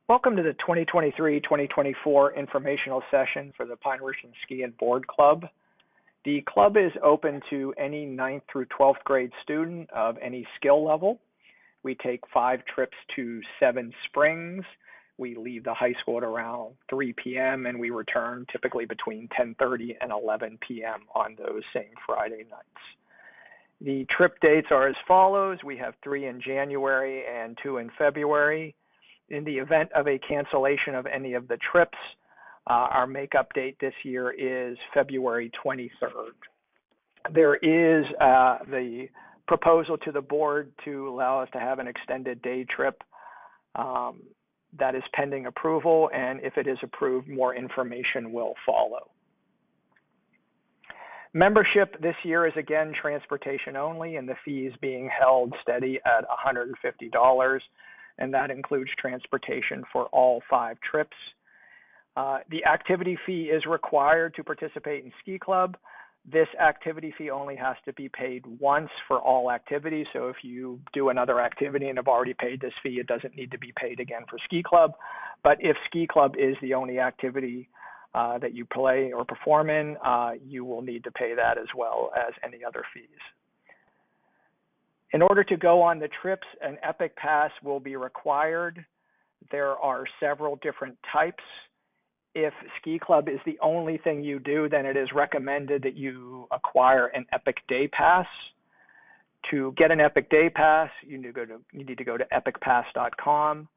Welcome to the 2023-2024 informational session for the Pine Richland Ski and Board Club. The club is open to any 9th through 12th grade student of any skill level. We take 5 trips to Seven Springs. We leave the high school at around 3 p.m. and we return typically between 10:30 and 11 p.m. on those same Friday nights. The trip dates are as follows. We have 3 in January and 2 in February. In the event of a cancellation of any of the trips, our makeup date this year is February 23rd. There is the proposal to the board to allow us to have an extended day trip that is pending approval, and if it is approved, more information will follow. Membership this year is again transportation only, and the fees being held steady at $150. And that includes transportation for all 5 trips. The activity fee is required to participate in Ski Club. This activity fee only has to be paid once for all activities. So if you do another activity and have already paid this fee, it doesn't need to be paid again for Ski Club. But if Ski Club is the only activity that you play or perform in, you will need to pay that as well as any other fees. In order to go on the trips, an Epic Pass will be required. There are several different types. If Ski Club is the only thing you do, then it is recommended that you acquire an Epic Day Pass. To get an Epic Day Pass, you need to go to epicpass.com,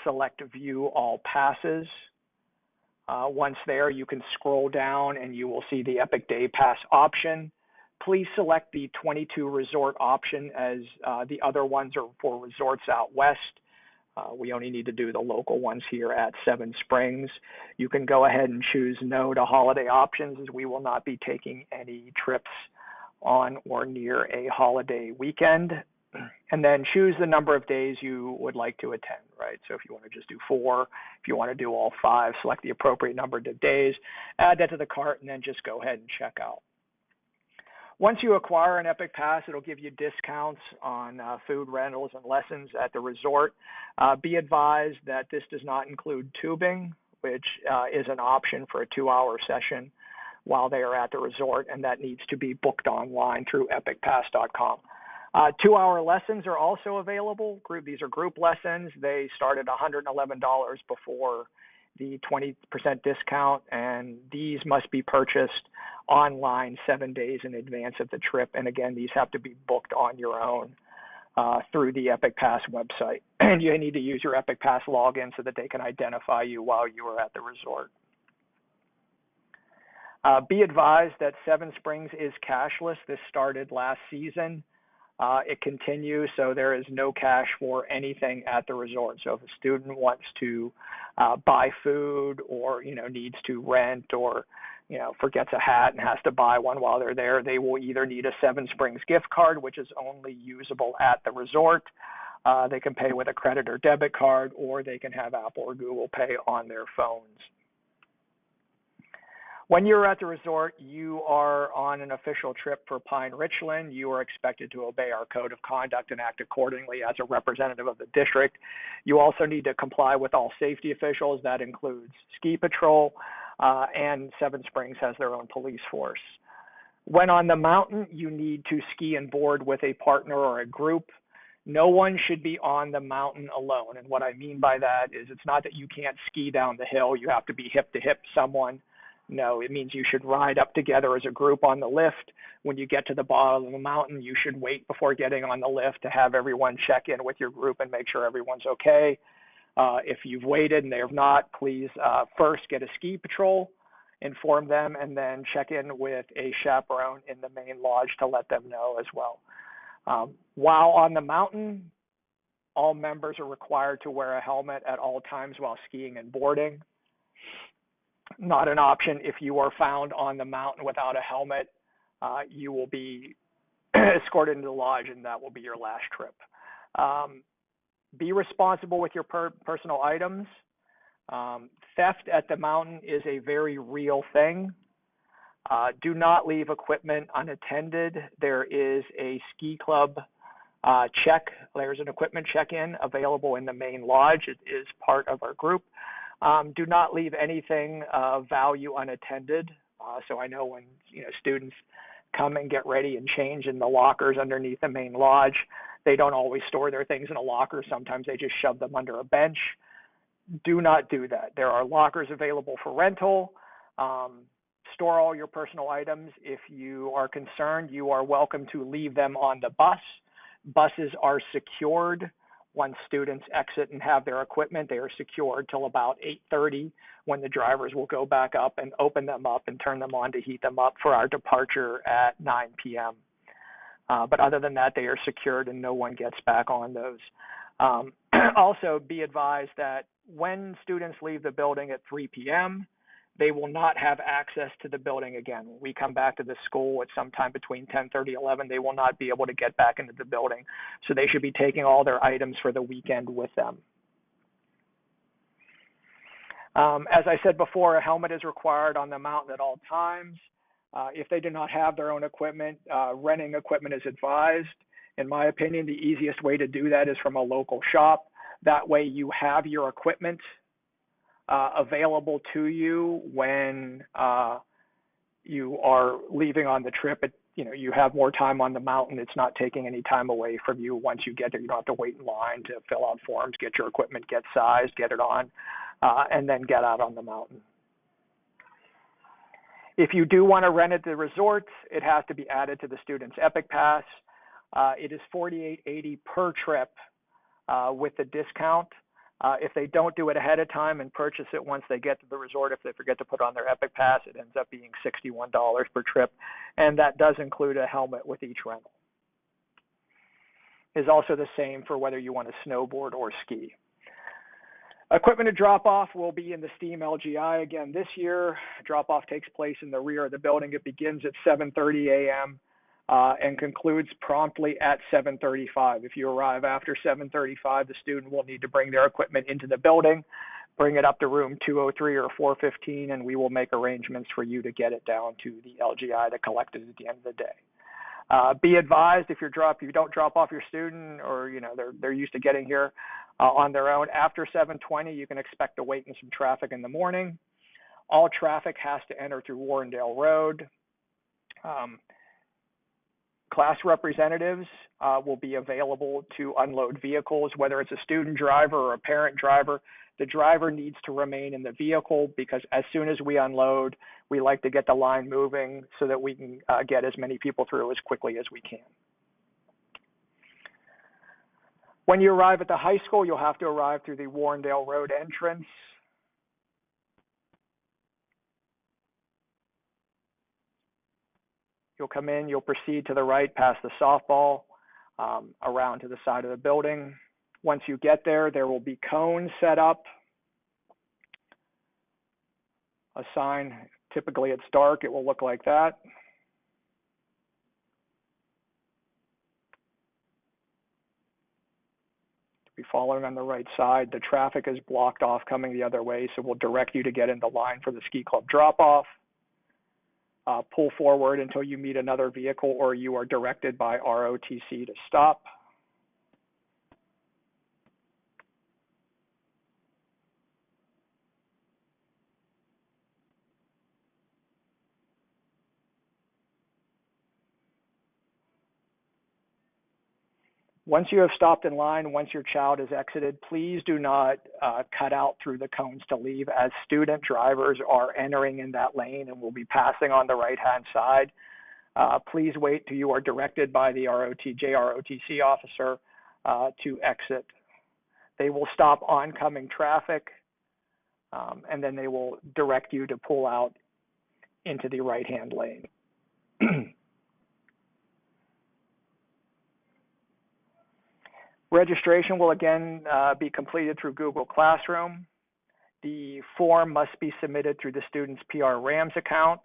select View All Passes. Once there, you can scroll down and you will see the Epic Day Pass option. Please select the 22 resort option, as the other ones are for resorts out west. We only need to do the local ones here at Seven Springs. You can go ahead and choose no to holiday options, as we will not be taking any trips on or near a holiday weekend. And then choose the number of days you would like to attend, right? So if you want to just do 4, if you want to do all 5, select the appropriate number of days, add that to the cart, and then just go ahead and check out. Once you acquire an Epic Pass, it'll give you discounts on food rentals and lessons at the resort. Be advised that this does not include tubing, which is an option for a 2-hour session while they are at the resort, and that needs to be booked online through epicpass.com. 2-hour lessons are also available. These are group lessons. They start at $111 before the 20% discount, and these must be purchased online 7 days in advance of the trip. And again, these have to be booked on your own through the Epic Pass website. And you need to use your Epic Pass login so that they can identify you while you are at the resort. Be advised that Seven Springs is cashless. This started last season. It continues, so there is no cash for anything at the resort. So if a student wants to buy food, or needs to rent, or forgets a hat and has to buy one while they're there, they will either need a Seven Springs gift card, which is only usable at the resort. They can pay with a credit or debit card, or they can have Apple or Google Pay on their phones. When you're at the resort, you are on an official trip for Pine Richland. You are expected to obey our code of conduct and act accordingly as a representative of the district. You also need to comply with all safety officials. That includes Ski Patrol, and Seven Springs has their own police force. When on the mountain, you need to ski and board with a partner or a group. No one should be on the mountain alone. And what I mean by that is, it's not that you can't ski down the hill. You have to be hip to hip someone. No, it means you should ride up together as a group on the lift. When you get to the bottom of the mountain, you should wait before getting on the lift to have everyone check in with your group and make sure everyone's okay. If you've waited and they have not, please first get a ski patrol, inform them, and then check in with a chaperone in the main lodge to let them know as well. While on the mountain, all members are required to wear a helmet at all times while skiing and boarding. Not an option if you are found on the mountain without a helmet. You will be escorted into the lodge, and that will be your last trip. Be responsible with your personal items. Theft at the mountain is a very real thing. Do not leave equipment unattended. There is a ski club check. There's an equipment check-in available in the main lodge. It is part of our group. Do not leave anything of value unattended. So I know when students come and get ready and change in the lockers underneath the main lodge, they don't always store their things in a locker. Sometimes they just shove them under a bench. Do not do that. There are lockers available for rental. Store all your personal items. If you are concerned, you are welcome to leave them on the bus. Buses are secured. Once students exit and have their equipment, they are secured till about 8:30, when the drivers will go back up and open them up and turn them on to heat them up for our departure at 9 p.m. But other than that, they are secured and no one gets back on those. Also, be advised that when students leave the building at 3 p.m., they will not have access to the building again. When we come back to the school at sometime between 10:30, 11, they will not be able to get back into the building. So they should be taking all their items for the weekend with them. As I said before, a helmet is required on the mountain at all times. If they do not have their own equipment, renting equipment is advised. In my opinion, the easiest way to do that is from a local shop. That way you have your equipment available to you when you are leaving on the trip. You have more time on the mountain. It's not taking any time away from you. Once you get there, you don't have to wait in line to fill out forms, get your equipment, get sized, get it on, and then get out on the mountain. If you do want to rent at the resorts, it has to be added to the student's Epic Pass. It is $48.80 per trip with the discount. If they don't do it ahead of time and purchase it once they get to the resort, if they forget to put on their Epic Pass, it ends up being $61 per trip, and that does include a helmet with each rental. Is also the same for whether you want to snowboard or ski. Equipment to drop off will be in the STEAM LGI again this year. Drop off takes place in the rear of the building. It begins at 7:30 a.m. And concludes promptly at 7:35. If you arrive after 7:35, the student will need to bring their equipment into the building, bring it up to room 203 or 415, and we will make arrangements for you to get it down to the LGI to collect it at the end of the day. Be advised, if you don't drop off your student, or they're used to getting here on their own, after 7:20, you can expect to wait in some traffic in the morning. All traffic has to enter through Warrendale Road. Class representatives will be available to unload vehicles, whether it's a student driver or a parent driver. The driver needs to remain in the vehicle, because as soon as we unload, we like to get the line moving so that we can get as many people through as quickly as we can. When you arrive at the high school, you'll have to arrive through the Warrendale Road entrance. You'll come in, you'll proceed to the right past the softball, around to the side of the building. Once you get there, there will be cones set up. A sign, typically it's dark, it will look like that. Be following on the right side. The traffic is blocked off coming the other way, so we'll direct you to get in the line for the ski club drop-off. Pull forward until you meet another vehicle or you are directed by ROTC to stop. Once you have stopped in line, once your child has exited, please do not cut out through the cones to leave, as student drivers are entering in that lane and will be passing on the right-hand side. Please wait till you are directed by the JROTC officer to exit. They will stop oncoming traffic, and then they will direct you to pull out into the right-hand lane. Registration will again be completed through Google Classroom. The form must be submitted through the student's PR-RAMS account.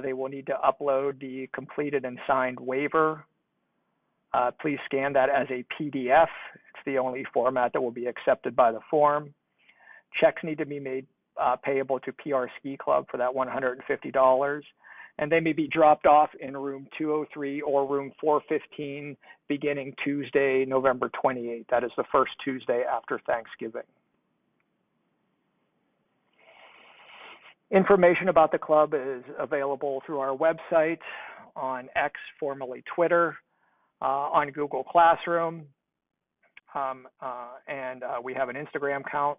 They will need to upload the completed and signed waiver. Please scan that as a PDF. It's the only format that will be accepted by the form. Checks need to be made payable to PR Ski Club for that $150. and they may be dropped off in room 203 or room 415 beginning Tuesday, November 28th. That is the first Tuesday after Thanksgiving. Information about the club is available through our website, on X, formerly Twitter, on Google Classroom, and we have an Instagram account.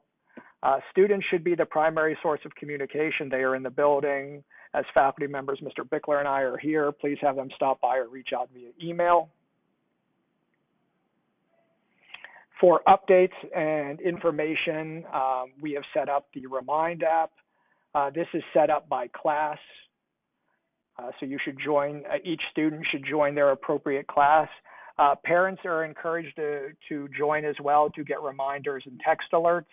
Students should be the primary source of communication. They are in the building. As faculty members, Mr. Bickler and I are here. Please have them stop by or reach out via email. For updates and information, we have set up the Remind app. This is set up by class. So you should join, each student should join their appropriate class. Parents are encouraged to join as well to get reminders and text alerts.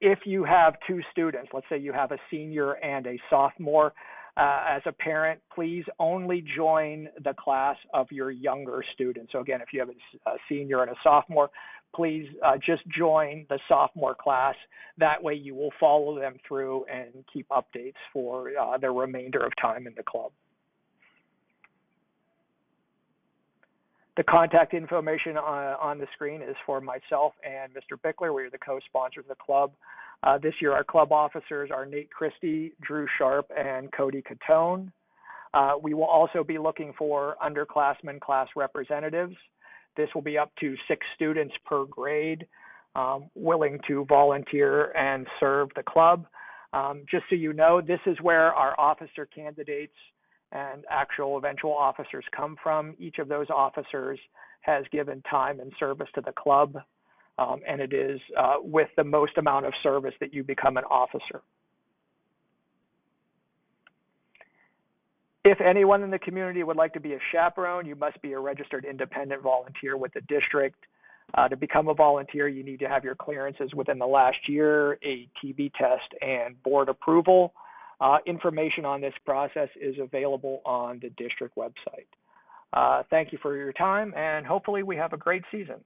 If you have two students, let's say you have a senior and a sophomore, as a parent, please only join the class of your younger student. So again, if you have a senior and a sophomore, please just join the sophomore class. That way you will follow them through and keep updates for the remainder of time in the club. The contact information on the screen is for myself and Mr. Bickler. We are the co-sponsors of the club. This year, our club officers are Nate Christie, Drew Sharp, and Cody Catone. We will also be looking for underclassmen class representatives. This will be up to 6 students per grade willing to volunteer and serve the club. Just so you know, this is where our officer candidates and actual eventual officers come from. Each of those officers has given time and service to the club, and it is with the most amount of service that you become an officer. If anyone in the community would like to be a chaperone, you must be a registered independent volunteer with the district. To become a volunteer, you need to have your clearances within the last year, a TB test, and board approval. Information on this process is available on the district website. Thank you for your time, and hopefully we have a great season.